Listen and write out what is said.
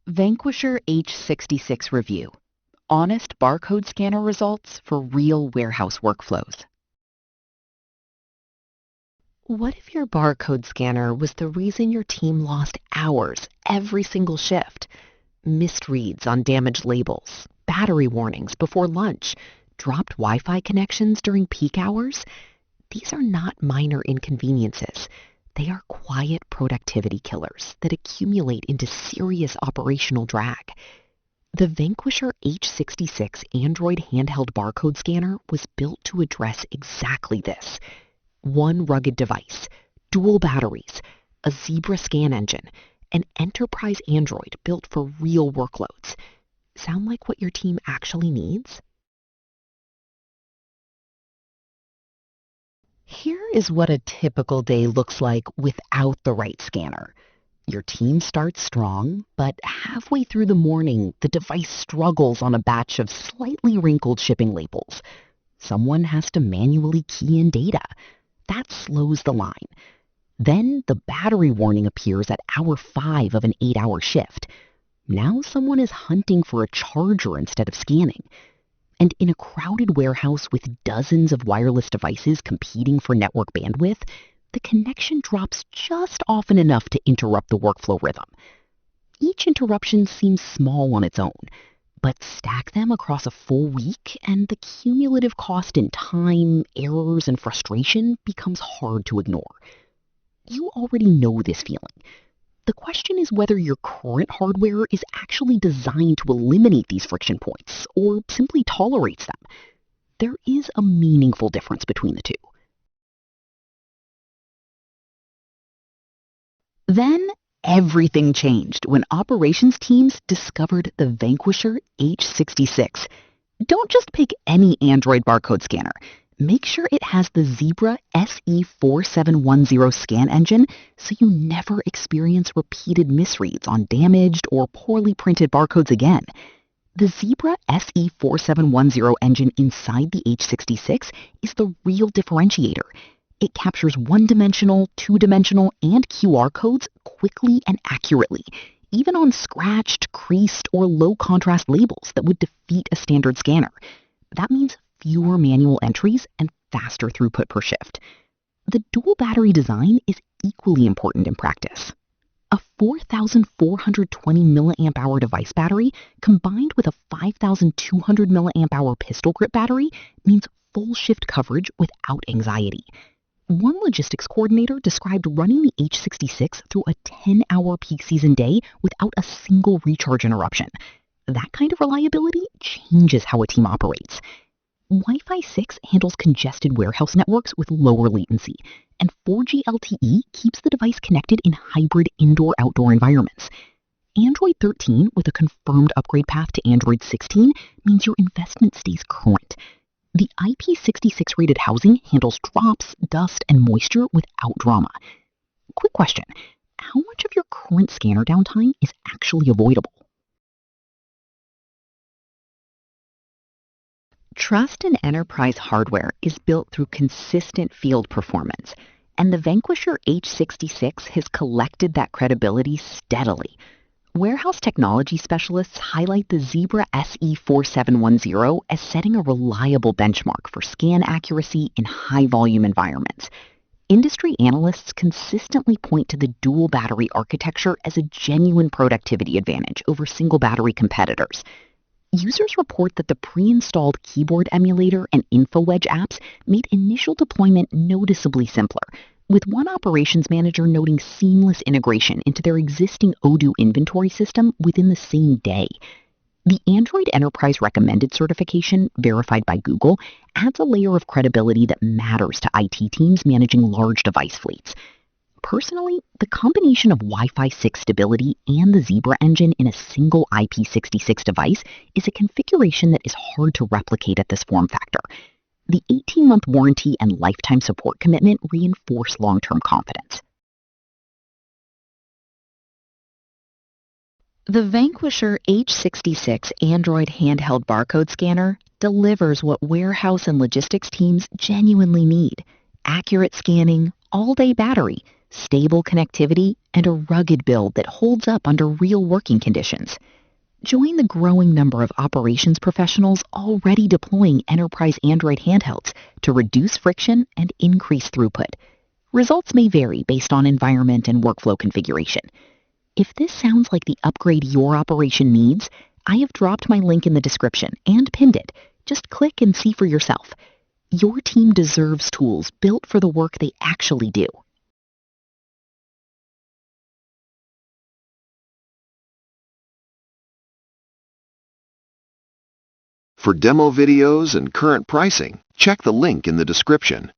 Vanquisher H66 Review. Honest barcode scanner results for real warehouse workflows. What if your barcode scanner was the reason your team lost hours every single shift? Missed reads on damaged labels, battery warnings before lunch, dropped Wi-Fi connections during peak hours? These are not minor inconveniences. They are quiet productivity killers that accumulate into serious operational drag. The Vanquisher H66 Android handheld barcode scanner was built to address exactly this. One rugged device, dual batteries, a Zebra scan engine, an enterprise Android built for real workloads. Sound like what your team actually needs? Here is what a typical day looks like without the right scanner. Your team starts strong, but halfway through the morning, the device struggles on a batch of slightly wrinkled shipping labels. Someone has to manually key in data. That slows the line. Then the battery warning appears at hour 5 of an 8-hour shift. Now someone is hunting for a charger instead of scanning. And in a crowded warehouse with dozens of wireless devices competing for network bandwidth, the connection drops just often enough to interrupt the workflow rhythm. Each interruption seems small on its own, but stack them across a full week and the cumulative cost in time, errors, and frustration becomes hard to ignore. You already know this feeling. The question is whether your current hardware is actually designed to eliminate these friction points or simply tolerates them. There is a meaningful difference between the two. Then everything changed when operations teams discovered the Vanquisher H66. Don't just pick any Android barcode scanner. Make sure it has the Zebra SE4710 scan engine so you never experience repeated misreads on damaged or poorly printed barcodes again. The Zebra SE4710 engine inside the H66 is the real differentiator. It captures one-dimensional, two-dimensional, and QR codes quickly and accurately, even on scratched, creased, or low-contrast labels that would defeat a standard scanner. That means fewer manual entries and faster throughput per shift. The dual battery design is equally important in practice. A 4,420 mAh device battery combined with a 5,200 mAh pistol grip battery means full shift coverage without anxiety. One logistics coordinator described running the H66 through a 10-hour peak season day without a single recharge interruption. That kind of reliability changes how a team operates. Wi-Fi 6 handles congested warehouse networks with lower latency, and 4G LTE keeps the device connected in hybrid indoor-outdoor environments. Android 13 with a confirmed upgrade path to Android 16 means your investment stays current. The IP66 rated housing handles drops, dust, and moisture without drama. Quick question, how much of your current scanner downtime is actually avoidable? Trust in enterprise hardware is built through consistent field performance, and the Vanquisher H66 has collected that credibility steadily. Warehouse technology specialists highlight the Zebra SE4710 as setting a reliable benchmark for scan accuracy in high-volume environments. Industry analysts consistently point to the dual battery architecture as a genuine productivity advantage over single battery competitors. Users report that the pre-installed keyboard emulator and InfoWedge apps made initial deployment noticeably simpler, with one operations manager noting seamless integration into their existing Odoo inventory system within the same day. The Android Enterprise Recommended certification, verified by Google, adds a layer of credibility that matters to IT teams managing large device fleets. Personally, the combination of Wi-Fi 6 stability and the Zebra engine in a single IP66 device is a configuration that is hard to replicate at this form factor. The 18-month warranty and lifetime support commitment reinforce long-term confidence. The Vanquisher H66 Android handheld barcode scanner delivers what warehouse and logistics teams genuinely need: accurate scanning, all-day battery, stable connectivity, and a rugged build that holds up under real working conditions. Join the growing number of operations professionals already deploying enterprise Android handhelds to reduce friction and increase throughput. Results may vary based on environment and workflow configuration. If this sounds like the upgrade your operation needs, I have dropped my link in the description and pinned it. Just click and see for yourself. Your team deserves tools built for the work they actually do. For demo videos and current pricing, check the link in the description.